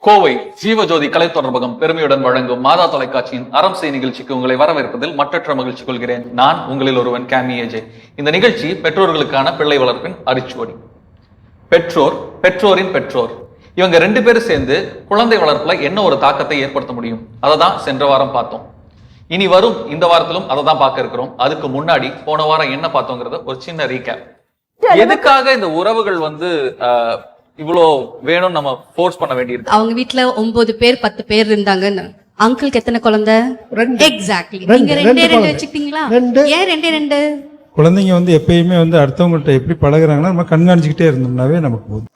கோவை ஜீவஜோதி கலை தொடர்பகம் பெருமையுடன் வழங்கும் மாதா தொலைக்காட்சியின் அறம் செய் நிகழ்ச்சிக்கு உங்களை வரவேற்பதில் மற்றற்ற மகிழ்ச்சி கொள்கிறேன். நான் உங்களில் ஒருவன் கேமி ஏஜே. இந்த நிகழ்ச்சி பெற்றோர்களுக்கான பிள்ளை வளர்ப்பின் அரிச்சுவடி. பெற்றோரின் பெற்றோர் இவங்க 2 பேரும் சேர்ந்து குழந்தை வளர்ப்புல என்ன ஒரு தாக்கத்தை ஏற்படுத்த முடியும், அதை தான் சென்ற வாரம் பார்த்தோம். இனி வரும் இந்த வாரத்திலும் அதை தான் பார்க்க இருக்கிறோம். அதுக்கு முன்னாடி போன வாரம் என்ன பார்த்தோங்கிறத ஒரு சின்ன ரீகேப். எதுக்காக இந்த உறவுகள் இவ்வளோ வேணும் நம்ம ஃபோர்ஸ் பண்ண வேண்டியிருக்கு? அவங்க வீட்ல 9 பேர் 10 பேர் இருந்தாங்க. அங்கிளுக்கு எத்தனை குழந்தை? எக்ஸாக்ட்லி. நீங்க 2 வச்சுக்கிட்டீங்களா? ஏன் 2 குழந்தைங்க எப்பயுமே அடுத்தவங்கள்ட்ட எப்படி பழகுறாங்கன்னா நம்ம கண்காணிச்சுக்கிட்டே இருந்தோம்னாவே நமக்கு போதும்.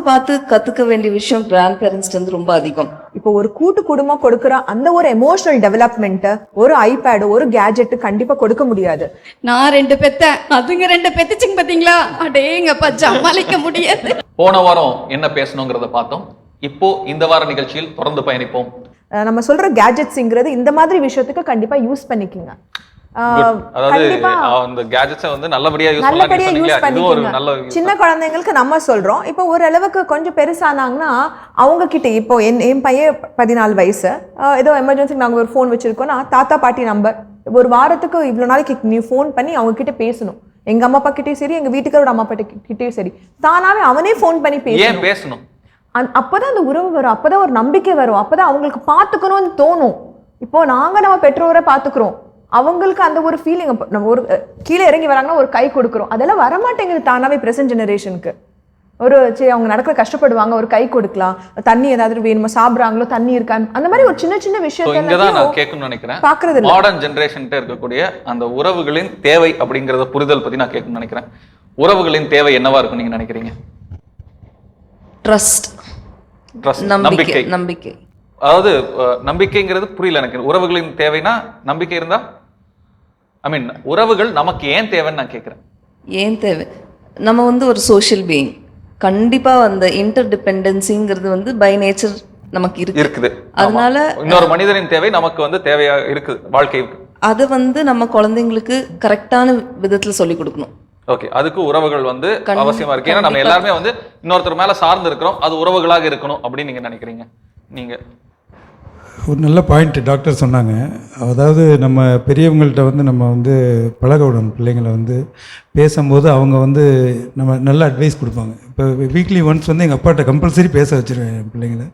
பார்த்து கத்துக்க வேண்டிய விஷயம் கிராண்ட் பேரண்ட்ஸ் ரொம்ப அதிகம். இப்போ ஒரு கூட்டு குடும்பம் கொடுக்குற அந்த ஒரு எமோஷனல் டெவலப்மெண்ட் ஒரு ஐபேட் ஒரு கேஜெட் கண்டிப்பா கொடுக்க முடியாது. நான் 2 பெத்தேன், அதுங்க 2 பெத்துச்சுங்க பாத்தீங்களா? அடேங்கப்பா, சமாளிக்க முடியாது. போன வாரம் என்ன பேசணுங்கிறத பார்த்தோம். இப்போ இந்த வார நிகழ்ச்சியில் தொடர்ந்து பயணிப்போம். நம்ம சொல்ற கேஜெட்ஸ்ங்கிறது இந்த மாதிரி விஷயத்துக்கு கண்டிப்பா யூஸ் பண்ணிக்கங்க. நல்லபடியா யூஸ் பண்ணிக்கங்க. சின்ன குழந்தைங்களுக்கு நம்ம சொல்றோம். இப்போ ஓரளவுக்கு கொஞ்சம் பெருசானாங்கன்னா அவங்க கிட்ட, இப்போ என் பையன் 14 வயசு, ஏதோ எமர்ஜென்சிக்கு நாங்க ஒரு போன் வச்சிருக்கோம்னா தாத்தா பாட்டி நம்பர் ஒரு வாரத்துக்கு இவ்வளவு நாளைக்கு நீ போன் பண்ணி அவங்க கிட்ட பேசணும். எங்க அம்மா அப்பா கிட்டயும் சரி, எங்க வீட்டுக்காரோட அம்மா அப்பா கிட்டயும் சரி, தானாவே அவனே போன் பண்ணி பேசணும். அப்பதான் அந்த உறவு வரும், அப்பதான் ஒரு நம்பிக்கை வரும், அப்பதான் அவங்களுக்கு பாத்துக்கணும்னு தோணும். இப்போ நம்ம பெற்றோரை பாத்துக்கிறோம், அவங்களுக்கு அந்த ஒரு ஃபீலிங், நம்ம ஒரு கீழே இறங்கி வராங்கன்னா ஒரு கை கொடுக்குறோம், அதெல்லாம் வரமாட்டேங்குது தானாவே. பிரசன்ட் ஜெனரேஷனுக்கு சரி அவங்க நடக்கிற கஷ்டப்படுவாங்க, ஒரு கை கொடுக்கலாம், தண்ணி ஏதாவது வேணுமா, சாப்பிடுறாங்களோ தண்ணி இருக்கா, அந்த மாதிரி ஒரு சின்ன விஷயத்தை நான் கேட்கணும்னு நினைக்கிறேன். பாக்குறது மாடர்ன் ஜெனரேஷன்ட்ட இருக்கக்கூடிய அந்த உறவுகளின் தேவை அப்படிங்கறத புரிதல் பத்தி நான் கேட்கணும்னு நினைக்கிறேன். உறவுகளின் தேவை என்னவா இருக்கும் நீங்க நினைக்கிறீங்க? ட்ரஸ்ட், நம்பிக்கை. அதாவது நம்பிக்கைங்கிறது புரியல எனக்கு. உறவுகளின் தேவைனா நம்பிக்கை இருந்தா, உறவுகள் நமக்கு ஏன் தேவைன்னு நான் கேட்கிறேன். ஏன் தேவை? நம்ம ஒரு சோஷியல் பீயிங். கண்டிப்பா இன்டர் டிபெண்டன்சிங்கிறது பை நேச்சர் நமக்கு இருக்குது. அதனால இன்னொரு மனிதனின் தேவை நமக்கு தேவையா இருக்குது வாழ்க்கைக்கு. அதை நம்ம குழந்தைங்களுக்கு கரெக்டான விதத்துல சொல்லி கொடுக்கணும். ஓகே, அதுக்கு உறவுகள் அவசியமா இருக்கு. ஏன்னா நம்ம எல்லாருமே இன்னொருத்தர் மேல சார்ந்து இருக்கிறோம், அது உறவுகளாக இருக்கணும் அப்படின்னு நீங்க நினைக்கிறீங்க? நீங்க ஒரு நல்ல பாயிண்ட் டாக்டர் சொன்னாங்க. அதாவது நம்ம பெரியவங்கள்ட்ட நம்ம பழக விடணும். பிள்ளைங்களை பேசும்போது அவங்க நம்ம நல்ல அட்வைஸ் கொடுப்பாங்க. இப்போ வீக்லி ஒன்ஸ் எங்கள் அப்பாட்ட கம்பல்சரி பேச வச்சுருவேன் என் பிள்ளைங்களை.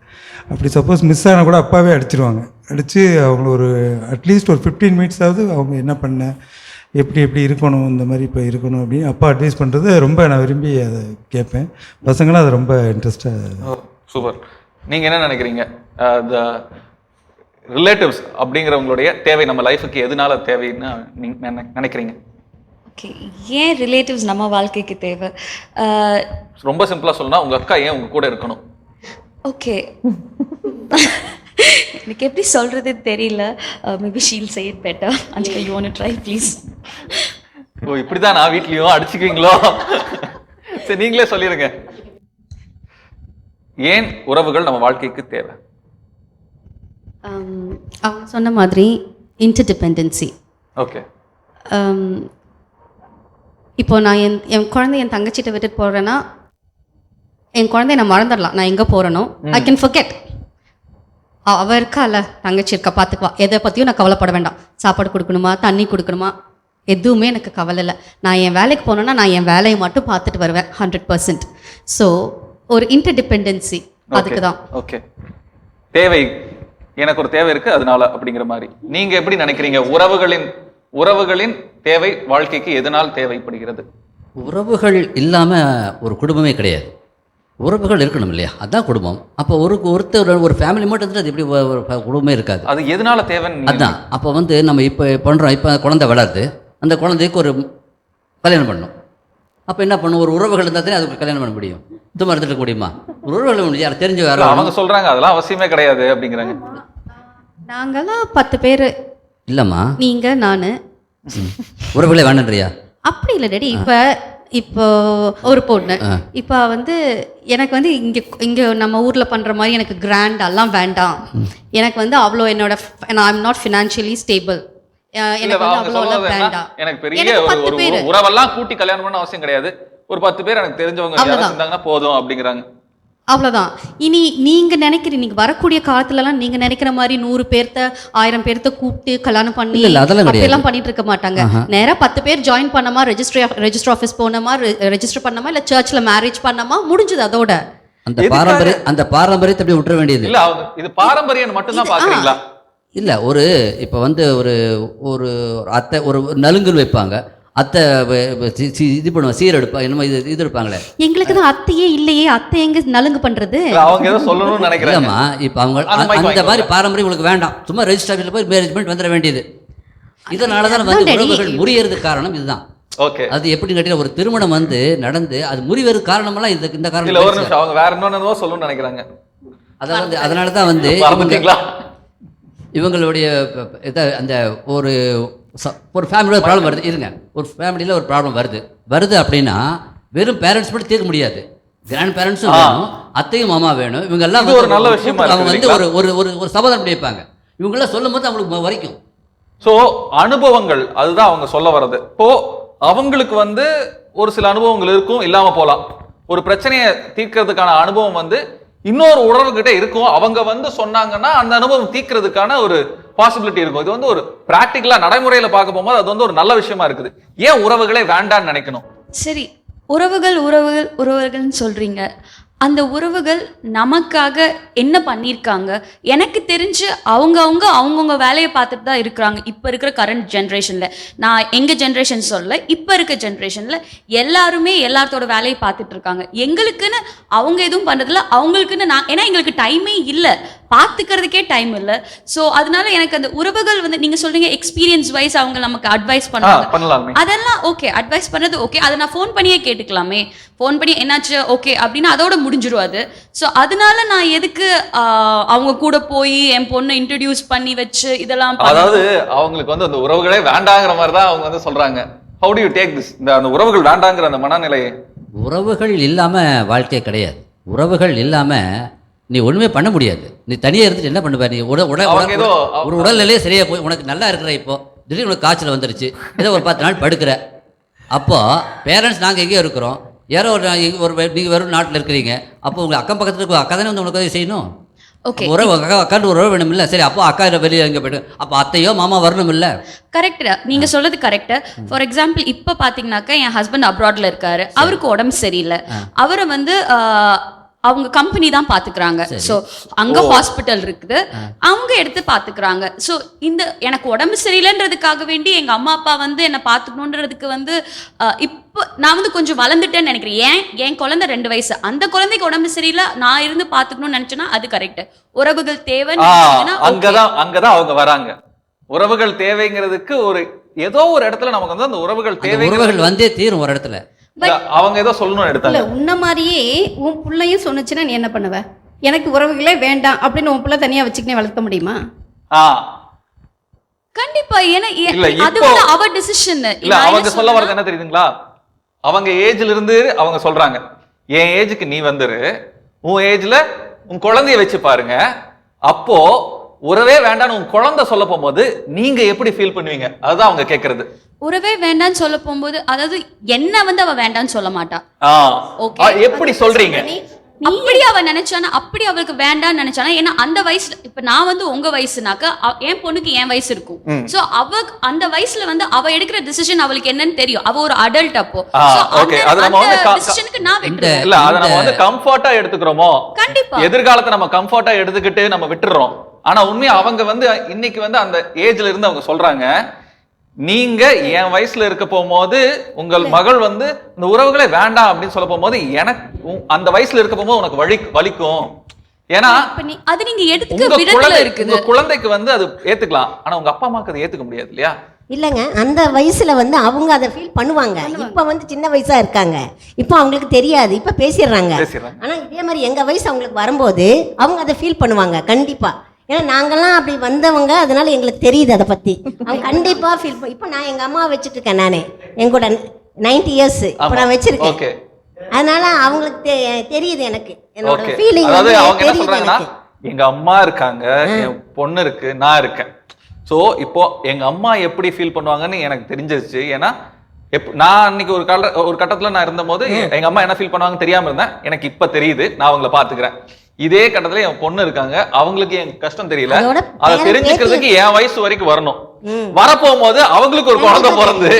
அப்படி சப்போஸ் மிஸ் ஆனால் கூட அப்பாவே அடிச்சிருவாங்க. அடித்து அவங்கள ஒரு அட்லீஸ்ட் ஒரு 15 மினிட்ஸாவது அவங்க என்ன பண்ண, எப்படி இருக்கணும், இந்த மாதிரி இப்போ இருக்கணும் அப்படின்னு அப்பா அட்வைஸ் பண்ணுறது ரொம்ப நான் விரும்பி அதை கேட்பேன். பசங்களும் அதை ரொம்ப இன்ட்ரெஸ்டாக. சூப்பர். நீங்கள் என்ன நினைக்கிறீங்க? ரிலேட்டிவ்ஸ் அப்படிங்கிறவங்களுடைய தேவை நம்ம லைஃபுக்கு எதனால தேவைன்னு நீங்கள் நினைக்கிறீங்க? ஓகே, ஏன் ரிலேட்டிவ்ஸ் நம்ம வாழ்க்கைக்கு தேவை? ரொம்ப சிம்பிளாக சொல்லணும்னா உங்கள் அக்கா ஏன் உங்கள் கூட இருக்கணும்? ஓகே, எனக்கு எப்படி சொல்கிறது தெரியல. Maybe she'll say it better. Anjika, you want to try please? ஓ, இப்படி தான் நான் வீட்லேயும் அடிச்சுக்குவீங்களோ? சரி, நீங்களே சொல்லிடுங்க. ஏன் உறவுகள் நம்ம வாழ்க்கைக்கு தேவை? அவங்க சொன்ன மாதிரி இன்டர் டிபெண்டன்சி. ஓகே, இப்போ நான் என் குழந்தை என் தங்கச்சிட்ட விட்டுட்டு போகிறேன்னா என் குழந்தைய நான் மறந்துடலாம். நான் எங்கே போகிறேனோ ஐ கேன் ஃபர்கெட். அவள் இருக்கால, தங்கச்சி இருக்கா, பார்த்துக்குவா, எதை பற்றியும் நான் கவலைப்பட வேண்டாம். சாப்பாடு கொடுக்கணுமா, தண்ணி கொடுக்கணுமா, எதுவுமே எனக்கு கவலை இல்லை. நான் என் வேலைக்கு போனேன்னா நான் என் வேலையை மட்டும் பார்த்துட்டு வருவேன் 100%. ஸோ ஒரு இன்டர் டிபெண்டன்சி அதுக்கு தான். ஓகே, தேவை, எனக்கு ஒரு தேவை இருக்கு அதனால அப்படிங்கிற மாதிரி. நீங்க எப்படி நினைக்கிறீங்க? உறவுகளின் தேவை வாழ்க்கைக்கு எதனால் தேவைப்படுகிறது? உறவுகள் இல்லாம ஒரு குடும்பமே கிடையாது. உறவுகள் இருக்கணும் இல்லையா? அதான் குடும்பம். அப்போ ஒருத்தர் ஒரு ஃபேமிலி மட்டும் இருந்தால் அது எப்படி ஒரு குடும்பமே இருக்காது. அது எதனால தேவைன்னு அதுதான். அப்போ நம்ம இப்போ பண்ணுறோம். இப்போ குழந்தை வளருது, அந்த குழந்தைக்கு ஒரு கல்யாணம் பண்ணணும். அப்போ என்ன பண்ணும்? ஒரு உறவுகள் இருந்தால் தானே அதுக்கு கல்யாணம் பண்ண முடியும். சும்மா இருந்துட்டு முடியுமா? உறவுகள் யார் தெரிஞ்சு வேற அவங்க சொல்றாங்க அதெல்லாம் அவசியமே கிடையாது அப்படிங்கிறாங்க. நாங்களாம் 10 பேர் இல்லைம்மா, நீங்க நானு உறவுகளே வேணன்றியா? அப்படி இல்லை டேடி. இப்போ ஒரு பொண்ணு இப்போ எனக்கு இங்கே நம்ம ஊரில் பண்ணுற மாதிரி எனக்கு கிராண்டெல்லாம் வேண்டாம். எனக்கு அவ்வளோ என்னோட I am not financially stable. எனக்கு பெரிய ஒரு உறவெல்லாம் கூட்டி கல்யாணம் பண்ண அவசியம் கிடையாது. ஒரு 10 பேர் எனக்கு தெரிஞ்சவங்க இருந்தாங்கன்னா போதும் அப்படிங்கிறாங்க. அவ்வளோதான். இனி நீங்கள் நினைக்கிறீங்க, நீங்கள் வரக்கூடிய காலத்துலலாம் நீங்கள் நினைக்கிற மாதிரி 100 பேர்த்த 1000 பேர்த்த கூப்பிட்டு கல்யாணம் பண்ணி இல்ல, அதெல்லாம் கிடையாது. அப்படியெல்லாம் பண்ணிட்டு இருக்க மாட்டாங்க. நேராக 10 பேர் ஜாயின் பண்ணமா, ரெஜிஸ்டர் ஆஃபீஸ் போனோமா, ரெஜிஸ்டர் பண்ணமா, இல்லை சர்ச்சில் மேரேஜ் பண்ணமா, முடிஞ்சது அதோட. அந்த பாரம்பரியத்தை அப்படி விட்டுற வேண்டியது இல்ல அவங்க இது பாரம்பரியம் மட்டும்தான் பாக்குறீங்களா? இல்ல. இப்போ வந்து ஒரு அத்தை ஒரு நலுங்குன்னு வைப்பாங்க, அத்தை இது பண்ணுவாங்க, சீர் எடுப்பா, என்னமோ இது எடுப்பாங்களே. எங்களுக்கு தான் அத்தையே இல்லையே, அத்தை எங்க நலுங்கு பண்றது? அவங்க ஏதோ சொல்லணும்னு நினைக்கிறாங்க. இல்லம்மா, இப்போ அவங்க அந்த மாதிரி பாரம்பரியம் உங்களுக்கு வேண்டாம். சும்மா ரெஜிஸ்டர் ஆஃபீஸில் போய் மேரேஜ் பண்ணிட்டு வந்துட வேண்டியது. இதனால தான் வந்து உறவுகள் முறியறதுக்கு காரணம் இதுதான். ஓகே, அது எப்படின்னு கேட்டீங்கன்னா, ஒரு திருமணம் வந்து நடந்து அது முறிவதற்கு காரணமெல்லாம் இந்த காரணம் இல்ல. ஒரு நிமிஷம், அவங்க வேற இன்னொன்னு சொல்லணும்னு நினைக்கிறாங்க. அதான் வந்து அதனால தான் வந்து இவங்களுடைய அந்த ஒரு ஃபேமிலியில் ப்ராப்ளம் வருது. இருங்க, ஒரு ஃபேமிலியில் ஒரு ப்ராப்ளம் வருது அப்படின்னா வெறும் பேரண்ட்ஸ் மட்டும் தீர்க்க முடியாது. கிராண்ட் பேரண்ட்ஸும் வேணும், அத்தையும் மாமா வேணும். இவங்க எல்லாம் ஒரு நல்ல விஷயமா அவங்க வந்து ஒரு சமாதானம் பண்ணியிருப்பாங்க. இவங்கெல்லாம் சொல்லும் போது அவங்களுக்கு வரைக்கும். ஸோ அனுபவங்கள் அதுதான் அவங்க சொல்ல வர்றது. இப்போ அவங்களுக்கு வந்து ஒரு சில அனுபவங்கள் இருக்கும், இல்லாம போலாம். ஒரு பிரச்சனையை தீர்க்கிறதுக்கான அனுபவம் வந்து இன்னொரு உறவுகிட்ட இருக்கும். அவங்க வந்து சொன்னாங்கன்னா அந்த அனுபவம் தீர்க்கிறதுக்கான ஒரு பாசிபிலிட்டி இருக்கும். இது வந்து ஒரு பிராக்டிக்கலா நடைமுறையில பார்க்க போகும்போது அது வந்து ஒரு நல்ல விஷயமா இருக்குது. ஏன் உறவுகளே வேண்டான்னு நினைக்கணும்? சரி, உறவுகள்னு சொல்றீங்க. அந்த உறவுகள் நமக்காக என்ன பண்ணியிருக்காங்க? எனக்கு தெரிஞ்சு அவங்கவுங்க வேலையை பார்த்துட்டு தான் இருக்கிறாங்க. இப்போ இருக்கிற கரண்ட் ஜென்ரேஷனில், நான் எங்கள் ஜென்ரேஷன் சொல்ல, இப்போ இருக்க ஜென்ரேஷனில் எல்லாருமே எல்லாத்தோட வேலையை பார்த்துட்டு இருக்காங்க. எங்களுக்குன்னு அவங்க எதுவும் பண்ணுறதில்ல, அவங்களுக்குன்னு ஏன்னா எங்களுக்கு டைமே இல்லை, பார்த்துக்கிறதுக்கே டைம் இல்லை. ஸோ அதனால எனக்கு அந்த உறவுகள் வந்து நீங்கள் சொல்றீங்க எக்ஸ்பீரியன்ஸ் வைஸ் அவங்க நமக்கு அட்வைஸ் பண்ணுவாங்க, அதெல்லாம் ஓகே, அட்வைஸ் பண்ணுறது ஓகே. அதை நான் ஃபோன் பண்ணியே கேட்டுக்கலாமே, ஃபோன் பண்ணி என்னாச்சு ஓகே அப்படின்னா அதோட முடிஞ்சிடும் அது. ஸோ அதனால நான் எதுக்கு அவங்க கூட போய் என் பொண்ணை இன்ட்ரடியூஸ் பண்ணி வச்சு இதெல்லாம், அதாவது அவங்களுக்கு வந்து அந்த உறவுகளே வேண்டாங்கிற மாதிரி தான் அவங்க வந்து சொல்றாங்க. How do you take this? அந்த உறவுகள் வேண்டாங்கிற அந்த மனநிலையை. உறவுகள் இல்லாம வாழ்க்கை கிடையாது. உறவுகள் இல்லாம நீ ஒண்ணுமே பண்ண முடியாது. நீ தனியா இருந்துட்டு என்ன பண்ணுவ? நீ ஒரு உடல்நிலையே சரியா போய் உனக்கு நல்லா இருக்கிற, இப்போ திடீர்னு உனக்கு காய்ச்சல் வந்துருச்சு, ஏதோ ஒரு 10 நாள் படுக்கிற. அப்போ பேரண்ட்ஸ் நாங்கள் எங்கேயோ இருக்கிறோம், யாரோ நீங்கள் வெறும் நாட்டில் இருக்கிறீங்க. அப்போ உங்கள் அக்கம் பக்கத்தில் இருக்க அக்கா தானே வந்து உனக்கு உதவி செய்யணும். உறவு அக்காண்டு ஒரு உறவு வேணும் இல்லை? சரி, அப்போ அக்கா வெளியே எங்கே போய்ட்டு அப்போ அத்தையோ மாமா வரணும் இல்லை? கரெக்டு, நீங்கள் சொல்றது கரெக்டு. ஃபார் எக்ஸாம்பிள் இப்போ பார்த்தீங்கன்னாக்கா என் ஹஸ்பண்ட் அப்ராட்ல இருக்காரு, அவருக்கு உடம்பு சரியில்லை, அவரை வந்து அவங்க கம்பெனி தான் பாத்துக்கிறாங்க. ஸோ அங்க ஹாஸ்பிட்டல் இருக்குது, அவங்க எடுத்து பாத்துக்கிறாங்க. ஸோ இந்த எனக்கு உடம்பு சரியில்லைன்றதுக்காக வேண்டி எங்க அம்மா அப்பா வந்து என்ன பாத்துக்கணுன்றதுக்கு வந்து இப்போ நான் வந்து கொஞ்சம் வளர்ந்துட்டேன்னு நினைக்கிறேன். என் குழந்தை 2 வயசு, அந்த குழந்தைக்கு உடம்பு சரியில்லை, நான் இருந்து பாத்துக்கணும்னு நினைச்சேன்னா அது கரெக்ட். உறவுகள் தேவைன்னு அங்கதான் அவங்க வராங்க. உறவுகள் தேவைங்கிறதுக்கு ஒரு ஏதோ ஒரு இடத்துல நமக்கு வந்து அந்த உறவுகள் தேவை, உறவுகள் வந்தே தீரும் ஒரு இடத்துல. அவங்க ஏதோ சொல்லணும்னு எடுத்தாங்க. உன்ன மாதிரியே உன் பிள்ளையும் சொன்னுச்சுன்னா நீ என்ன பண்ணுவ? எனக்கு உறவுகளே வேண்டாம் அப்படின்னு உன் பிள்ளை தனியா வச்சுக்கினே வளர்க்க முடியுமா? கண்டிப்பா. ஏன்னா அது வந்து அவ டிசிஷன் இல்ல. அவங்க சொல்ல வரது என்ன தெரியுதுங்களா? அவங்க ஏஜ்ல இருந்து அவங்க சொல்றாங்க, என் ஏஜுக்கு நீ வந்துரு, உன் ஏஜ்ல உன் குழந்தைய வச்சு பாருங்க, அப்போ உறவே வேண்டாம்னு உன் குழந்தை சொல்ல போகும்போது நீங்க எப்படி ஃபீல் பண்ணுவீங்க? அதுதான் அவங்க கேக்குறது. உறவே வேண்டான்னு சொல்ல போகும்போது, அதாவது என்ன வந்து அவ வேண்டான்னு சொல்ல மாட்டா. எப்படி சொல்றீங்க? அப்படி அவ நினைச்சானா, அப்படி அவளுக்கு வேண்டான்னு நினைச்சானா, ஏன்னா அந்த வயசுல இப்ப நான் வந்து உங்க வயசுனாக்கா என் பொண்ணுக்கு என் வயசு இருக்கும். சோ அவ அந்த வயசுல வந்து அவ எடுக்கிற டிசிஷன் அவளுக்கு என்னன்னு தெரியும். அவ ஒரு அடல்ட். அப்போ டிசிஷனுக்கு நான் விட்டுறேன். இல்ல, அத நம்ம வந்து கம்ஃபர்ட்டா எடுத்துக்கிறோமோ? கண்டிப்பா. எதிர்காலத்தை நம்ம கம்ஃபர்ட்டா எடுத்துக்கிட்டு நம்ம விட்டுறோம். ஆனா உண்மையா அவங்க வந்து இன்னைக்கு வந்து அந்த ஏஜ்ல இருந்து அவங்க சொல்றாங்க, நீங்க என் வயசுல இருக்க போகும்போது உங்கள் மகள் வந்து இந்த உறவுகளே வேண்டாம் அப்படின்னு சொல்ல போகும்போது எனக்கு அந்த வயசுல இருக்க போகும்போது உனக்கு வலிக்கும். ஏன்னா அது நீங்க எடுத்துக்க விதத்துல இருக்குது. உங்க குழந்தைக்கு வந்து அது ஏத்துக்கலாம், ஆனா உங்க அப்பா அம்மாக்கு அது ஏத்துக்க முடியாது இல்லையா? இல்லைங்க, அந்த வயசுல வந்து அவங்க அதை ஃபீல் பண்ணுவாங்க. இப்போ வந்து சின்ன வயசா இருக்காங்க, இப்போ அவங்களுக்கு தெரியாது, இப்போ பேசிடுறாங்க. ஆனா இதே மாதிரி எங்க வயசு அவங்களுக்கு வரும்போது அவங்க அதை ஃபீல் பண்ணுவாங்க கண்டிப்பா. ஏன்னா நாங்கள்லாம் அப்படி வந்தவங்க, அதனால எங்களுக்கு தெரியுது அதை பற்றி. அவங்க கண்டிப்பாக ஃபீல் இப்போ நான் எங்கள் அம்மாவை வச்சுட்டு இருக்கேன், நான் எங்கூட 90 இயர்ஸ் இப்போ நான் வச்சுருக்கேன். அதனால அவங்களுக்கு தெரியுது, எனக்கு என்னோட ஃபீலிங். அவங்க என்ன சொல்றாங்கன்னா, எங்க அம்மா இருக்காங்க, என் பொண்ணு இருக்கு, நான் இருக்கேன். ஸோ இப்போ எங்க அம்மா எப்படி ஃபீல் பண்ணுவாங்கன்னு எனக்கு தெரிஞ்சிருச்சு. ஏன்னா நான் அன்னைக்கு ஒரு கட்டத்துல நான் இருந்தபோது எங்க அம்மா என்ன ஃபீல் பண்ணுவாங்க தெரியாம இருந்தேன். எனக்கு இப்ப தெரியுது, நான் அவங்கள பாத்துக்கிறேன். இதே கட்டத்துல என் பொண்ணு இருக்காங்க, அவங்களுக்கு என் கஷ்டம் தெரியல. அதை தெரிஞ்சுக்கிறதுக்கு என் வயசு வரைக்கும் வரணும். வரப்போகும்போது அவங்களுக்கு ஒரு குழந்தை பிறந்து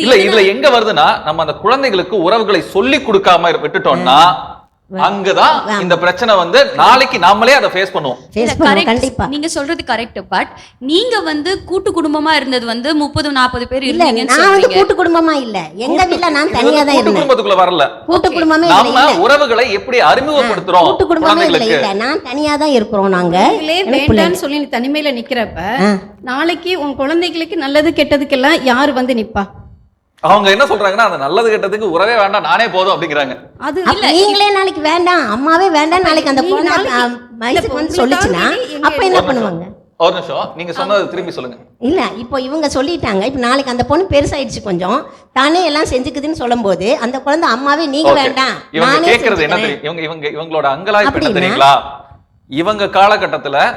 இல்ல இதுல எங்க வருதுன்னா, நம்ம அந்த குழந்தைகளுக்கு உறவுகளை சொல்லி கொடுக்காம விட்டுட்டோம்னா அங்கதான் இந்த பிரச்சனை வந்து நாளைக்கு நாமளே அதை ஃபேஸ் பண்ணுவோம். நீங்க சொல்றது கரெக்ட். பட் நீங்க வந்து கூட்டு குடும்பமா இருந்தது வந்து 30-40 பேர் இல்ல. நான் வந்து கூட்டு குடும்பமா இல்ல, எங்க வீட்ல நான் தனியா தான் இருந்தேன். குடும்பத்துக்குள்ள வரல. கூட்டு குடும்பமே நம்ம உறவுகளை எப்படி அறிமுகப்படுத்துறோம்? கூட்டு குடும்பமே இல்ல, நான் தனியா தான் இருக்கிறோம். நாங்க வேண்டான்னு சொல்லி நீ தனிமையில நிக்கிறப்ப நாளைக்கு உன் குழந்தைகளுக்கு நல்லது கெட்டதுக்கெல்லாம் யாரு வந்து நிப்பா? அவங்க என்ன சொல்றாங்கன்னா, அந்த நல்லது கெட்டதுக்கு உறவே வேண்டாம், நானே போதும் அப்படிங்கிறாங்க. அது இல்ல, நீங்களே நாளைக்கு வேண்டாம், அம்மாவே வேண்டாம், நாளைக்கு அந்த குழந்தை வயசுக்கு வந்து சொல்லிச்சுன்னா அப்ப என்ன பண்ணுவாங்க? ஒரு நிமிஷம், நீங்க சொன்னது திரும்பி சொல்லுங்க. இல்ல, இப்போ இவங்க சொல்லிட்டாங்க, இப்போ நாளைக்கு அந்த பொண்ணு பெருசாயிடுச்சு, கொஞ்சம் தானே எல்லாம் செஞ்சுக்குதுன்னு சொல்லும்போது அந்த குழந்தை அம்மாவே நீங்க வேண்டாம், இவங்க கேக்குறது என்ன தெரியும்? இவங்களோட அங்கலாய்ப்பு என்ன தெரியுங்களா? இவங்க காலகட்டத்துல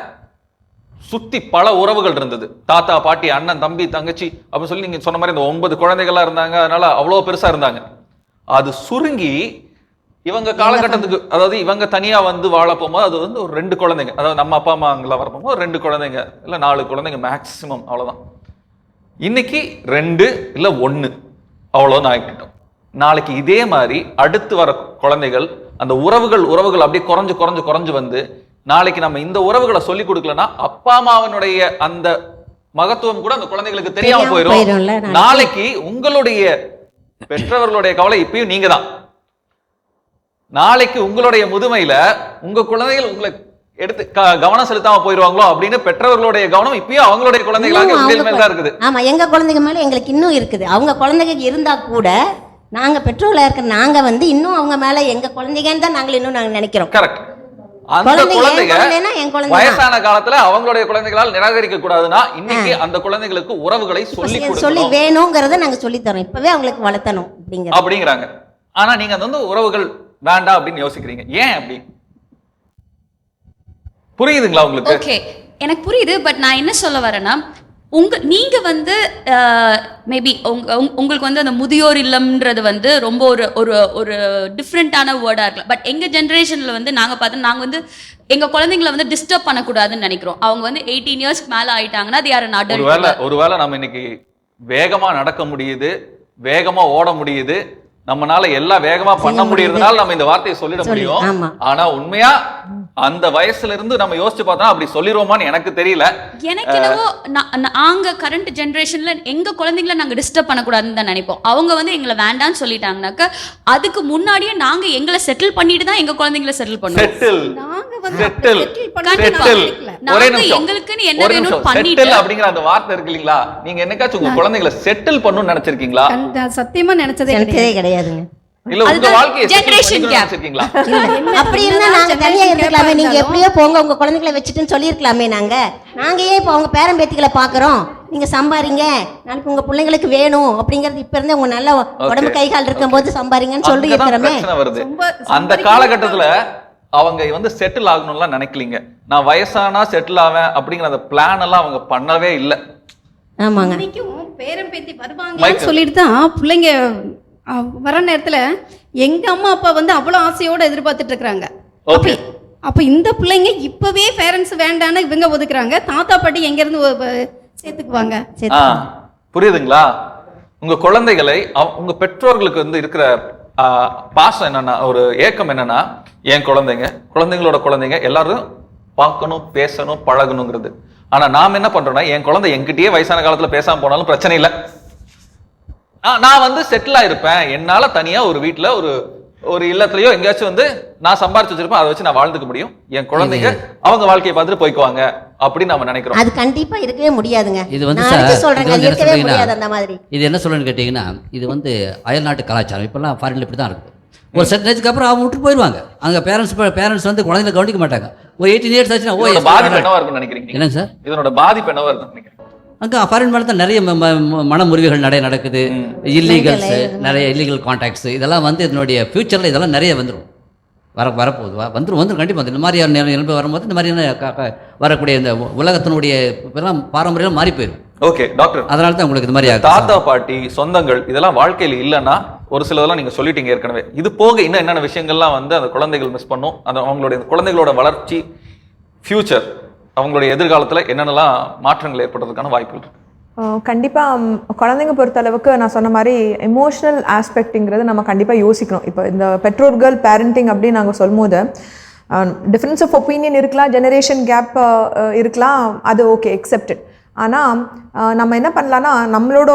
சுத்தி பல உறவுகள் இருந்தது. தாத்தா, பாட்டி, அண்ணன், தம்பி, தங்கச்சி அப்படின்னு சொல்லி நீங்க சொன்ன மாதிரி இந்த 9 குழந்தைகளா இருந்தாங்க. அதனால அவ்வளவு பெருசா இருந்தாங்க. அது சுருங்கி இவங்க காலகட்டத்துக்கு, அதாவது இவங்க தனியா வந்து வாழ போகும்போது அது வந்து ஒரு 2 குழந்தைங்க, அதாவது நம்ம அப்பா அம்மா அங்கே வர போகும்போது 2 குழந்தைங்க இல்ல 4 குழந்தைங்க மேக்சிமம், அவ்வளவுதான். இன்னைக்கு 2 இல்ல 1 அவ்வளோன்னு ஆகிட்டோம். நாளைக்கு இதே மாதிரி அடுத்து வர குழந்தைகள் அந்த உறவுகள் அப்படியே குறைஞ்சு வந்து நாளைக்கு நம்ம இந்த உறவுகளை சொல்லி கொடுக்கலன்னா அப்பா அம்மாவனுடைய அந்த மகத்துவம் கூட அந்த குழந்தைகளுக்கு தெரியாம போயிடும். நாளைக்கு உங்களுடைய பெற்றவர்களுடைய கவலை இப்பயும் நீங்க தான். நாளைக்கு உங்களுடைய முதுமையில உங்க குழந்தைகள் உங்களை எடுத்து கவனம் செலுத்தாம போயிருவாங்களோ அப்படின்னு பெற்றவர்களுடைய கவனம் இப்பயும் அவங்களுடைய குழந்தைகளாக தான் இருக்குது. ஆமா, எங்க குழந்தைங்க மேல எங்களுக்கு இன்னும் இருக்குது. அவங்க குழந்தைங்க இருந்தா கூட நாங்க பெற்றோர்களா இருக்கிற நாங்க வந்து இன்னும் அவங்க மேல எங்க குழந்தைங்கன்னு தான் நாங்கள் இன்னும் நாங்க நினைக்கிறோம். கரெக்ட். அந்த குழந்தைங்க வயசான காலத்துல அவங்களுடைய குழந்தைகளால் நிராகரிக்க கூடாதுன்னா இன்னைக்கு அந்த குழந்தைகளுக்கு உறவுகளை சொல்லி வேணுங்கிறத நாங்க சொல்லி தரோம். இப்பவே அவங்களுக்கு வளர்த்தணும் அப்படிங்கிறாங்க. ஆனா நீங்க வந்து உறவுகள் வேண்டாம் அப்படின்னு யோசிக்கிறீங்க. ஏன் அப்படி? புரியுதுங்களா உங்களுக்கு? ஓகே, எனக்கு புரியுது. பட் நான் என்ன சொல்ல வரேன்னா, நீங்க வந்து மேபி உங்களுக்கு வந்து அந்த முதியோர் இல்லம்ன்றது வந்து ரொம்ப ஒரு டிஃப்ரெண்டான வேர்டா இருக்கலாம். பட் எங்க ஜென்ரேஷன்ல வந்து நாங்க வந்து எங்க குழந்தைங்களை வந்து டிஸ்டர்ப் பண்ணக்கூடாதுன்னு நினைக்கிறோம். அவங்க வந்து 18 இயர்ஸ்க்கு மேல ஆயிட்டாங்கன்னா அது யாரு நாடு. ஒருவேளை நம்ம இன்னைக்கு வேகமா நடக்க முடியுது, வேகமா ஓட முடியுது, நம்மனால எல்லாம் வேகமா பண்ண முடியறதுனால நம்ம இந்த வார்த்தையை சொல்லிட முடியும். ஆனா உண்மையா அந்த வயசுல இருந்து நம்ம யோசிச்சு பார்த்தா அப்படி சொல்லிடுவோமான்னு எனக்கு தெரியல. எனக்கு என்னவோ நாங்க கரண்ட் ஜெனரேஷன்ல எங்க குழந்தைங்களை நாங்க டிஸ்டர்ப் பண்ணக்கூடாதுன்னு தான் நினைப்போம். அவங்க வந்து எங்களை வேண்டாம்னு சொல்லிட்டாங்கனாக்க அதுக்கு முன்னாடியே நாங்க எங்களை செட்டில் பண்ணிட்டு தான் எங்க குழந்தைங்களை செட்டில் பண்ணுவோம். எங்களுக்குன்னு என்ன வேணும் பண்ணிட்டு அப்படிங்கிற அந்த வார்த்தை இருக்கு இல்லீங்களா? நீங்க என்னைக்காச்சும் உங்க குழந்தைகளை செட்டில் பண்ணணும்னு நினைச்சிருக்கீங்களா? சத்தியமா நினைச்சதே கிடையாதுங்க. இல்ல உங்க வாழ்க்கையை ஜெனரேஷன் கேப் வச்சிருக்கீங்களா? அப்படி இருந்தா நாங்க தனியா இருந்துக்கலாமே. நீங்க எப்படியோ போங்க, உங்க குழந்தைகளை வச்சுட்டுன்னு சொல்லியிருக்கலாமே. நாங்க ஏன் இப்போ அவங்க பேரன் பேத்திகளை பாக்குறோம்? நீங்க சம்பாரிங்க, நாளைக்கு உங்க பிள்ளைங்களுக்கு வேணும் அப்படிங்கறது இப்ப இருந்தே உங்க நல்ல உடம்பு கை கால் இருக்கும் போது சம்பாரிங்கன்னு சொல்லி இருக்கிறோமே. அந்த காலகட்டத்துல அவங்க வந்து செட்டில் ஆகணும்லாம் நினைக்கலீங்க. நான் வயசானா செட்டில் ஆவேன் அப்படிங்கிற அந்த பிளான் எல்லாம் அவங்க பண்ணவே இல்லை. ஆமாங்க. பேரன் பேத்தி வருவாங்கன்னு சொல்லிட்டு தான் பிள்ளைங்க வர நேரத்துல எங்க அம்மா அப்பா வந்து அவ்வளவு ஆசையோட எதிர்பார்த்துட்டு இருக்காங்க. அப்ப இந்த பிள்ளைங்க இப்பவே பேரண்ட்ஸ் வேண்டான்னு இவங்க ஒதுக்குறாங்க. தாத்தா பாட்டி எங்க இருந்து சேர்த்துக்குவாங்க. புரியுதுங்களா? உங்க குழந்தைகளை உங்க பெற்றோர்களுக்கு வந்து இருக்கிற பாசம் என்னன்னா, ஒரு ஏக்கம் என்னன்னா, என் குழந்தைங்களோட குழந்தைங்க எல்லாரும் பார்க்கணும், பேசணும், பழகணுங்கிறது. ஆனா நாம என்ன பண்றோம்னா, என் குழந்தை என்கிட்டயே வயசான காலத்துல பேசாம போனாலும் பிரச்சனை இல்லை, நான் வந்து செட்டில் ஆயிருப்பேன், என்னால தனியா ஒரு வீட்டுல ஒரு இல்லத்திலயோ எங்கேயாச்சும் வந்து நான் சம்பாரிச்சு வச்சிருப்பேன், அதை வச்சு நான் வாழ்ந்துக்க முடியும், என் குழந்தைங்க அவங்க வாழ்க்கையை பார்த்துட்டு போய்க்குவாங்க அப்படின்னு நம்ம நினைக்கிறோம். அது கண்டிப்பா இருக்கவே முடியாதுங்க. இது வந்து இது என்ன சொல்றேன்னு கேட்டீங்கன்னா, இது வந்து அயல்நாட்டு கலாச்சாரம். இப்பெல்லாம் ஃபாரின்ல இப்படி தான் இருக்கு. ஒரு செட்டேஜ்க்கு அப்புறம் அவங்க விட்டு போயிடுவாங்க. அங்கே பேரண்ட்ஸ் வந்து குழந்தைகளை கவனிக்க மாட்டாங்க. ஒரு 18 இயர்ஸ் ஆச்சுன்னா பாதிப்பு என்னவா இருக்குன்னு நினைக்கிறீங்க? என்னங்க சார், இதனோட பாதிப்பு என்னவா இருக்குன்னு நினைக்கிறீங்க? அங்கே ஃபாரின் மேலே தான் நிறைய மனமுறிவுகள் நிறைய நடக்குது, இல்லீகல்ஸு, நிறைய இல்லீகல் கான்டாக்ட்ஸ், இதெல்லாம் வந்து இதனுடைய ஃபியூச்சரில் இதெல்லாம் நிறைய வந்துடும், வரப்போகுது, வந்துடும் கண்டிப்பாக. இந்த மாதிரியான நிலைமை வரும்போது இந்த மாதிரியான வரக்கூடிய இந்த உலகத்தினுடைய இப்பெல்லாம் பாரம்பரியம் மாறி போயிடும். ஓகே டாக்டர், அதனால தான் உங்களுக்கு இது மாதிரி ஆகுது. தாத்தா பாட்டி சொந்தங்கள் இதெல்லாம் வாழ்க்கையில் இல்லைன்னா ஒரு சிலதெல்லாம் நீங்க சொல்லிட்டீங்க ஏற்கனவே. இது போக இன்னும் என்னென்ன விஷயங்கள்லாம் வந்து அந்த குழந்தைகள் மிஸ் பண்ணும், அந்த அவங்களுடைய குழந்தைகளோட வளர்ச்சி ஃபியூச்சர் அவங்களுடைய எதிர்காலத்துல என்னென்னலாம் மாற்றங்கள் ஏற்படுறதுக்கான வாய்ப்புகள் இருக்கு? கண்டிப்பாக குழந்தைங்க பொறுத்தளவுக்கு நான் சொன்ன மாதிரி எமோஷ்னல் ஆஸ்பெக்ட்டுங்கிறது நம்ம கண்டிப்பாக யோசிக்கணும். இப்போ இந்த பெற்றோர்கள் பேரண்டிங் அப்படின்னு நாங்கள் சொல்லும்போது டிஃப்ரென்ஸ் ஆஃப் ஒப்பீனியன் இருக்கலாம், ஜெனரேஷன் கேப் இருக்கலாம், அது ஓகே எக்ஸெப்டட். ஆனால் நம்ம என்ன பண்ணலான்னா நம்மளோட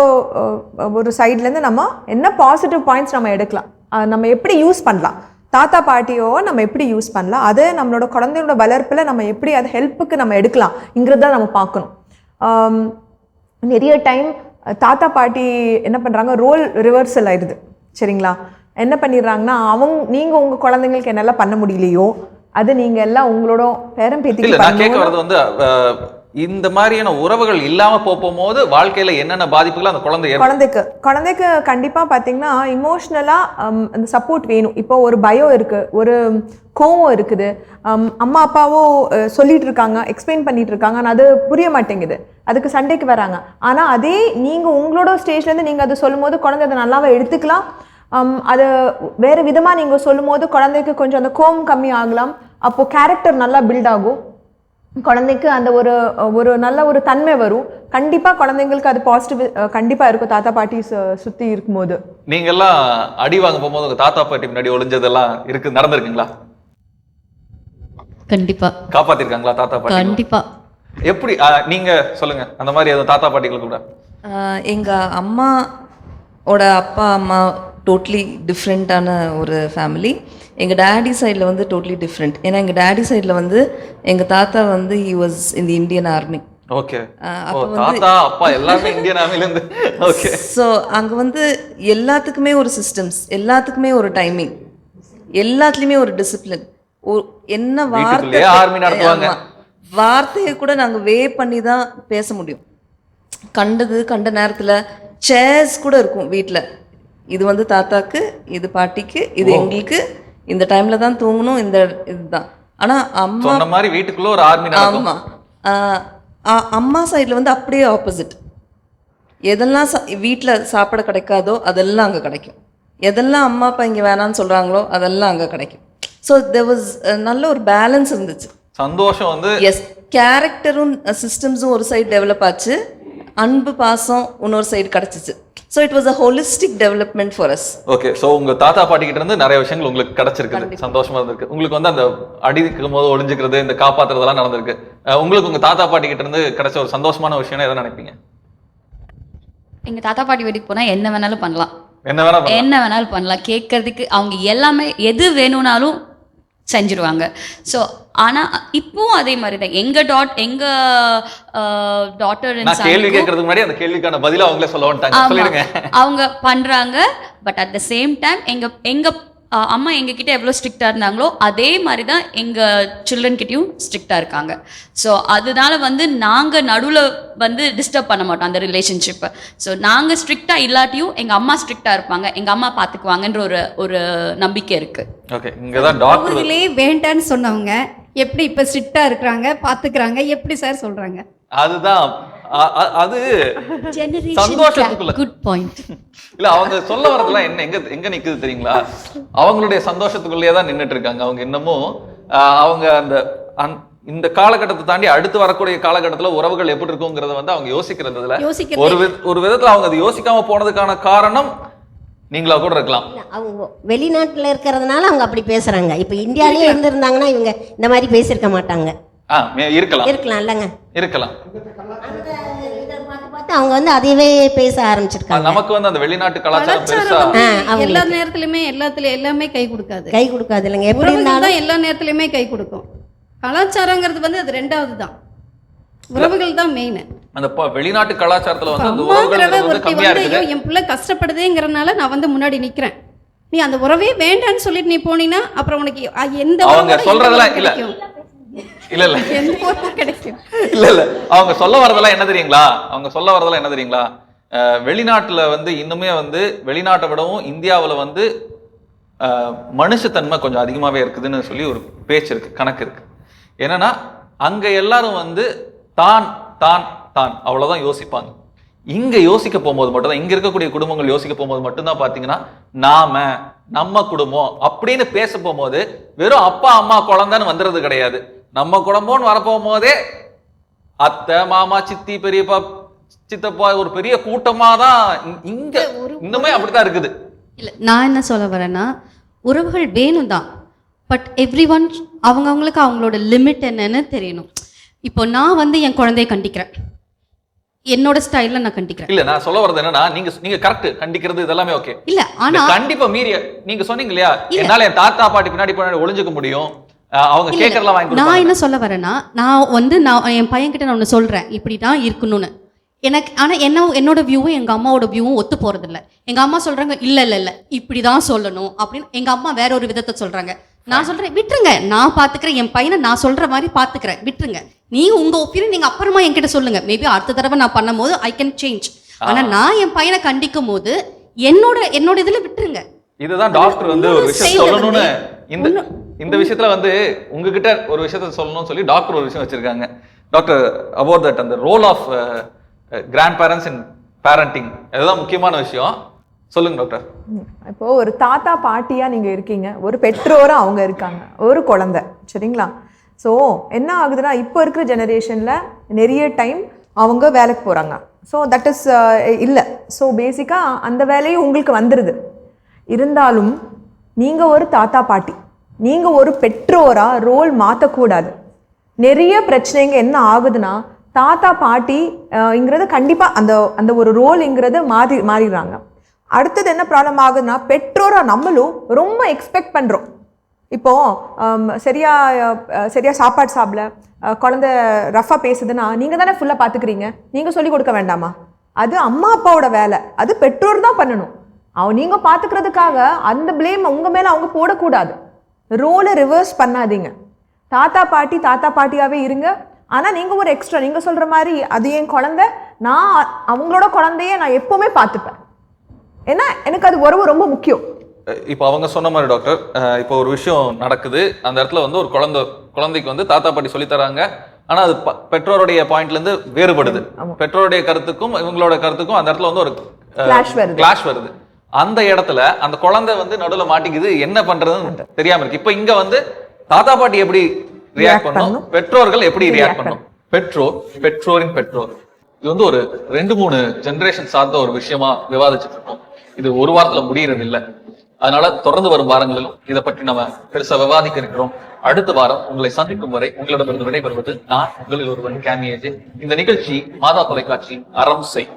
ஒரு சைட்லேருந்து நம்ம என்ன பாசிட்டிவ் பாயிண்ட்ஸ் நம்ம எடுக்கலாம், நம்ம எப்படி யூஸ் பண்ணலாம், தாத்தா பாட்டியோ நம்ம எப்படி யூஸ் பண்ணலாம், அது நம்மளோட குழந்தையோட வளர்ப்பில் நம்ம எப்படி அது ஹெல்ப்புக்கு நம்ம எடுக்கலாம்ங்கிறத நம்ம பார்க்கணும். நிறைய டைம் தாத்தா பாட்டி என்ன பண்ணுறாங்க, ரோல் ரிவர்சல் ஆயிடுது. சரிங்களா? என்ன பண்ணிடுறாங்கன்னா நீங்கள் உங்கள் குழந்தைங்களுக்கு என்னெல்லாம் பண்ண முடியலையோ அது நீங்கள் எல்லாம் உங்களோட பேரம் பேத்தி. நான் கேட்க வர்றது வந்து இந்த மாதிரியான உறவுகள் இல்லாம போகும்போது வாழ்க்கையில என்னென்ன பாதிப்புகள் அந்த குழந்தைக்கு கண்டிப்பா பாத்தீங்கன்னா இமோஷனலா அந்த சப்போர்ட் வேணும். இப்போ ஒரு பயம் இருக்கு, ஒரு கோவம் இருக்குது, அம்மா அப்பாவோ சொல்லிட்டு இருக்காங்க, எக்ஸ்பிளைன் பண்ணிட்டு இருக்காங்க, ஆனால் அது புரிய மாட்டேங்குது, அதுக்கு சண்டைக்கு வராங்க. ஆனா அதே நீங்க உங்களோட ஸ்டேஜ்ல இருந்து நீங்க அதை சொல்லும் போது குழந்தை அதை நல்லாவே எடுத்துக்கலாம். அது வேறு விதமாக நீங்கள் சொல்லும் போது குழந்தைக்கு கொஞ்சம் அந்த கோவம் கம்மி ஆகலாம். அப்போது கேரக்டர் நல்லா பில்ட் ஆகும், குழந்தைக்கு அந்த ஒரு நல்ல ஒரு தன்மை வரும். கண்டிப்பாக குழந்தைங்களுக்கு அது பாசிட்டிவ் கண்டிப்பாக இருக்கும் தாத்தா பாட்டி சுற்றி இருக்கும்போது. நீங்கள்லாம் அடி வாங்க போகும்போது உங்கள் தாத்தா பாட்டி முன்னாடி ஒளிஞ்சதெல்லாம் இருக்கு, நடந்திருக்குங்களா? கண்டிப்பாக. காப்பாற்றிருக்காங்களா தாத்தா பாட்டி? கண்டிப்பாக. எப்படி நீங்க சொல்லுங்க, அந்த மாதிரி எதுவும் தாத்தா பாட்டிகள் கூட? எங்கள் அம்மாவோட அப்பா அம்மா டோட்லி டிஃப்ரெண்ட்டான ஒரு ஃபேமிலி. எங்கள் டேடி சைடில் வந்து டோட்லி டிஃப்ரெண்ட். ஏன்னா எங்கள் டேடி சைடில் வந்து எங்கள் தாத்தா வந்து he was in the Indian army. Okay. தாத்தா அப்பா எல்லாமே இந்தியன் ஆர்மிலேருந்து. ஓகே. ஸோ அங்கே வந்து எல்லாத்துக்குமே ஒரு சிஸ்டம்ஸ், எல்லாத்துக்குமே ஒரு டைமிங், எல்லாத்துலேயுமே ஒரு டிசிப்ளின். என்ன வார்த்தை ஆர்மி நடத்துவாங்க, வார்த்தையை கூட நாங்கள் வே பண்ணி தான் பேச முடியும். கண்ட நேரத்தில் சேர்ஸ் கூட இருக்கும் வீட்டில். இது வந்து தாத்தாக்கு, இது பாட்டிக்கு, இது எங்களுக்கு, இந்த டைம்ல தான் தூங்கணும், இந்த இதுதான். ஆனால் அம்மா சொன்ன மாதிரி வீட்டுக்குள்ள ஒரு ஆர்மி நடக்கும். ஆமாம். அம்மா சைடில் வந்து அப்படியே ஆப்போசிட். எதெல்லாம் வீட்டில் சாப்பிட கிடைக்காதோ அதெல்லாம் அங்கே கிடைக்கும். எதெல்லாம் அம்மா அப்பா இங்கே வேணான்னு சொல்கிறாங்களோ அதெல்லாம் அங்கே கிடைக்கும். ஸோ தேர் வாஸ் நல்ல ஒரு பேலன்ஸ் இருந்துச்சு. சந்தோஷம் வந்து எஸ், கேரக்டரும் சிஸ்டம்ஸும் ஒரு சைடு டெவலப் ஆச்சு, அன்பு பாசம் இன்னொரு சைடு கிடச்சிச்சு. So it was a holistic development for us. Okay. So உங்கள் தாத்தா பாட்டி கிட்ட இருந்து நிறைய விஷயங்கள் உங்களுக்கு கிடைச்சிருக்குது, சந்தோஷமா இருந்திருக்கு. உங்களுக்கு வந்து அந்த அடிக்கும் போது ஒளிஞ்சுக்கிறது, இந்த காப்பாத்துறதெல்லாம் நடந்திருக்கு. உங்களுக்கு உங்கள் தாத்தா பாட்டி கிட்ட இருந்து கிடைச்ச ஒரு சந்தோஷமான விஷயம் எதை நினைப்பீங்க? எங்கள் தாத்தா பாட்டி வீட்டுக்கு போனால் என்ன வேணாலும் பண்ணலாம், என்ன வேணாலும் பண்ணலாம். கேட்கறதுக்கு அவங்க எல்லாமே எது வேணும்னாலும் செஞ்சிருவாங்க. ஸோ ஆனால் இப்பவும் அதே மாதிரி தான் எங்கள் டாட்டர் கேள்வி கேட்கறதுக்கு முன்னாடி அந்த கேள்விக்கான பதில அவங்களே சொல்ல வந்துட்டாங்க. அவங்க பண்றாங்க. But at the same time எங்க அம்மா எங்ககிட்ட எவ்வளோ ஸ்ட்ரிக்டாக இருந்தாங்களோ அதே மாதிரி தான் எங்கள் சில்ட்ரன் கிட்டேயும் ஸ்ட்ரிக்டாக இருக்காங்க. ஸோ அதனால வந்து நாங்கள் நடுவில் வந்து டிஸ்டர்ப் பண்ண மாட்டோம் அந்த ரிலேஷன்ஷிப்பை. ஸோ நாங்கள் ஸ்ட்ரிக்டாக இல்லாட்டியும் எங்கள் அம்மா ஸ்ட்ரிக்டாக இருப்பாங்க, எங்கள் அம்மா பார்த்துக்குவாங்கன்ற ஒரு நம்பிக்கை இருக்குது. ஓகே. இங்கே தான் டாக்டர்களே வேண்டான்னு சொன்னவங்க எப்படி இப்போ ஸ்ட்ரிக்டாக இருக்கிறாங்க, பார்த்துக்கிறாங்க, எப்படி சார் சொல்கிறாங்க? அதுதான் அது சந்தோஷத்துக்குள்ள குட் பாயிண்ட். இல்ல அவங்க சொல்ல வரதெல்லாம் என்ன எங்க நிக்குது தெரியுங்களா? அவங்களுடைய சந்தோஷத்துக்குள்ளேயே தான் நின்றுட்டு இருக்காங்க. அவங்க இன்னமும் அவங்க அந்த இந்த காலகட்டத்தை தாண்டி அடுத்து வரக்கூடிய காலகட்டத்துல உறவுகள் எப்படி இருக்குங்கிறத வந்து அவங்க யோசிக்கிறதுல ஒரு விதத்துல அவங்க அதை யோசிக்காம போனதுக்கான காரணம் நீங்களா கூட இருக்கலாம். அவங்க வெளிநாட்டுல இருக்கிறதுனால அவங்க அப்படி பேசுறாங்க. இப்ப இந்தியாவிலேயே இருந்திருந்தாங்கன்னா இவங்க இந்த மாதிரி பேசியிருக்க மாட்டாங்க. இருக்கலாம் இல்லைங்க, இருக்கலாம். அவங்க வந்து அதையவே பேச ஆரம்பிச்சிருக்காங்க. நமக்கு வந்து அந்த வெளிநாட்டு கலாச்சாரம் பெருசா எல்லா நேரத்திலுமே எல்லாமே கை கொடுக்காது இல்லைங்க. எப்படி இருந்தாலும் எல்லா நேரத்திலுமே கை கொடுக்கும். கலாச்சாரங்கிறது வந்து அது ரெண்டாவது தான், உறவுகள் தான் மெயின். அந்த வெளிநாட்டு கலாச்சாரத்துல வந்து அந்த உறவுகள் வந்து கம்மியா இருக்குது. என் பிள்ளை கஷ்டப்படுதேங்கறனால நான் வந்து முன்னாடி நிக்கிறேன், நீ அந்த உறவே வேண்டான்னு சொல்லிட்டு நீ போனீனா அப்புறம் உனக்கு எந்த அவங்க சொல்றதெல்லாம் இல்ல அவங்க சொல்ல வரதெல்லாம் என்ன தெரியுங்களா? வெளிநாட்டுல வந்து இன்னுமே வந்து வெளிநாட்டை விடவும் இந்தியாவில் வந்து மனுஷத்தன்மை கொஞ்சம் அதிகமாவே இருக்குதுன்னு சொல்லி ஒரு பேச்சு இருக்கு, கணக்கு இருக்கு. என்னன்னா அங்க எல்லாரும் வந்து தான் தான் தான் அவ்வளவுதான் யோசிப்பாங்க. இங்க யோசிக்க போகும்போது மட்டும்தான், இங்க இருக்கக்கூடிய குடும்பங்கள் யோசிக்க போகும்போது மட்டும்தான் பாத்தீங்கன்னா நம்ம குடும்பம் அப்படின்னு பேச போகும்போது வெறும் அப்பா அம்மா குழந்தைன்னு வந்துடுறது கிடையாது. நம்ம குடும்பம்னு வரப்போகும் போதே அத்தை மாமா சித்தி பெரியப்பா சித்தப்பா ஒரு பெரிய கூட்டமா தான் இங்க இன்னுமே அப்படித்தான் இருக்குது. இல்லை, நான் என்ன சொல்ல வரேன்னா, உறவுகள் வேணும் தான், பட் எவ்ரி ஒன் அவங்கவுங்களுக்கு அவங்களோட லிமிட் என்னன்னு தெரியணும். இப்போ நான் வந்து என் குழந்தைய கண்டிக்கிறேன், என்னோட ஸ்டைல்ல நான் கண்டிக்கிறேன். இல்ல, நான் சொல்ல வரது என்னன்னா, நீங்க கரெக்ட், கண்டிக்கிறது இதெல்லாமே ஓகே. இல்ல, ஆனா கண்டிப்பா மீறிய நீங்க சொன்னீங்க இல்லையா, என்னால என் தாத்தா பாட்டி பின்னாடி ஒளிஞ்சுக்க முடியும், அவங்க கேட்கறதெல்லாம் வாங்கி கொடுப்பாங்க. நான் என்ன சொல்ல வரேன்னா, நான் என் பையன்கிட்ட நான் ஒன்று சொல்றேன், இப்படி தான் இருக்கணும்னு. எனக்கு ஆனால் என்னோட வியூவும் எங்கள் அம்மாவோட வியூவும் ஒத்து போகிறதில்ல. எங்கள் அம்மா சொல்கிறாங்க இல்லை இப்படி தான் சொல்லணும் அப்படின்னு, எங்கள் அம்மா வேற ஒரு விதத்தை சொல்கிறாங்க. நான் சொல்கிறேன் விட்டுருங்க, நான் பார்த்துக்கிறேன், என் பையனை நான் சொல்கிற மாதிரி பார்த்துக்கிறேன், விட்டுருங்க. நீங்கள் உங்கள் ஒப்பீனியன் நீங்கள் அப்புறமா என்கிட்ட சொல்லுங்கள், மேபி அடுத்த தடவை நான் பண்ணும் போது ஐ கேன் சேஞ்ச். ஆனால் நான் என் பையனை கண்டிக்கும் போது என்னோட இதில் விட்டுருங்க. இதுதான் டாக்டர் வந்து ஒரு விஷயம் சொல்லணும்னு இந்த விஷயத்துல வந்து உங்ககிட்ட ஒரு விஷயத்த சொல்லணும்னு சொல்லி டாக்டர் ஒரு விஷயம் வச்சிருக்காங்க. டாக்டர் அபவுட் தட், அந்த role of grandparents in parenting, அதுதான் முக்கியமான விஷயம். சொல்லுங்க டாக்டர். இப்போ ஒரு தாத்தா பாட்டியா நீங்க இருக்கீங்க, ஒரு பெற்றோரா அவங்க இருக்காங்க, ஒரு குழந்தை, சரிங்களா? ஸோ என்ன ஆகுதுன்னா, இப்போ இருக்கிற ஜெனரேஷன்ல நிறைய டைம் அவங்க வேலைக்கு போறாங்க. ஸோ தட் இஸ் இல்லை. ஸோ பேசிக்காக அந்த வேலையும் உங்களுக்கு வந்துடுது. இருந்தாலும் நீங்கள் ஒரு தாத்தா பாட்டி, நீங்கள் ஒரு பெற்றோரா ரோல் மாற்றக்கூடாது. நிறைய பிரச்சனைங்க என்ன ஆகுதுன்னா, தாத்தா பாட்டிங்கிறது கண்டிப்பாக அந்த ஒரு ரோல்ங்கிறது மாறிடுறாங்க. அடுத்தது என்ன ப்ராப்ளம் ஆகுதுன்னா, பெற்றோராக நம்மளும் ரொம்ப எக்ஸ்பெக்ட் பண்ணுறோம். இப்போது சரியா சாப்பாடு சாப்பிடல, குழந்தை ரஃபாக பேசுதுன்னா நீங்கள் தானே ஃபுல்லாக பார்த்துக்கிறீங்க, நீங்கள் சொல்லிக் கொடுக்க வேண்டாமா? அது அம்மா அப்பாவோட வேலை, அது பெற்றோர் தான் பண்ணணும். நீங்கள் பார்த்துக்கிறதுக்காக அந்த பிளேம் உங்கள் மேலே அவங்க போடக்கூடாது. ரோலை ரிவர்ஸ் பண்ணாதீங்க. தாத்தா பாட்டியாகவே இருங்க. ஆனால் நீங்கள் ஒரு எக்ஸ்ட்ரா, நீங்கள் சொல்கிற மாதிரி அது என் குழந்தை, நான் அவங்களோட குழந்தைய நான் எப்போவுமே பார்த்துப்பேன். ஏன்னா எனக்கு அது உறவு ரொம்ப முக்கியம். இப்போ அவங்க சொன்ன மாதிரி டாக்டர், இப்போ ஒரு விஷயம் நடக்குது, அந்த இடத்துல வந்து ஒரு குழந்தைக்கு வந்து தாத்தா பாட்டி சொல்லி தராங்க, ஆனா அது பெற்றோருடைய பாயிண்ட்ல இருந்து வேறுபடுது. பெற்றோருடைய கருத்துக்கும் இவங்களோட கருத்துக்கும் அந்த இடத்துல வந்து ஒரு கிளாஷ் வருது. அந்த இடத்துல அந்த குழந்தை வந்து நடுவில் மாட்டிக்குது, என்ன பண்றதுன்னு தெரியாம இருக்கு. இப்போ இங்க வந்து தாத்தா பாட்டி எப்படி ரியாக்ட் பண்ணும், பெற்றோர்கள் எப்படி ரியாக்ட் பண்ணும், பெற்றோரின் பெற்றோர், இது வந்து ஒரு 2-3 ஜெனரேஷன் சார்ந்த ஒரு விஷயமா விவாதிச்சுட்டு இருக்கோம். இது ஒரு வாரத்துல முடியறது இல்லை. அதனால தொடர்ந்து வரும் வாரங்களிலும் இதை பற்றி நம்ம பெருசா விவாதிக்க இருக்கிறோம். அடுத்த வாரம் உங்களை சந்திக்கும் வரை உங்களிடமிருந்து விடைபெறுவது நான் உங்களில் ஒருவன் கேமியேஜ். இந்த நிகழ்ச்சி மாதா தொலைக்காட்சி அறம் செய்.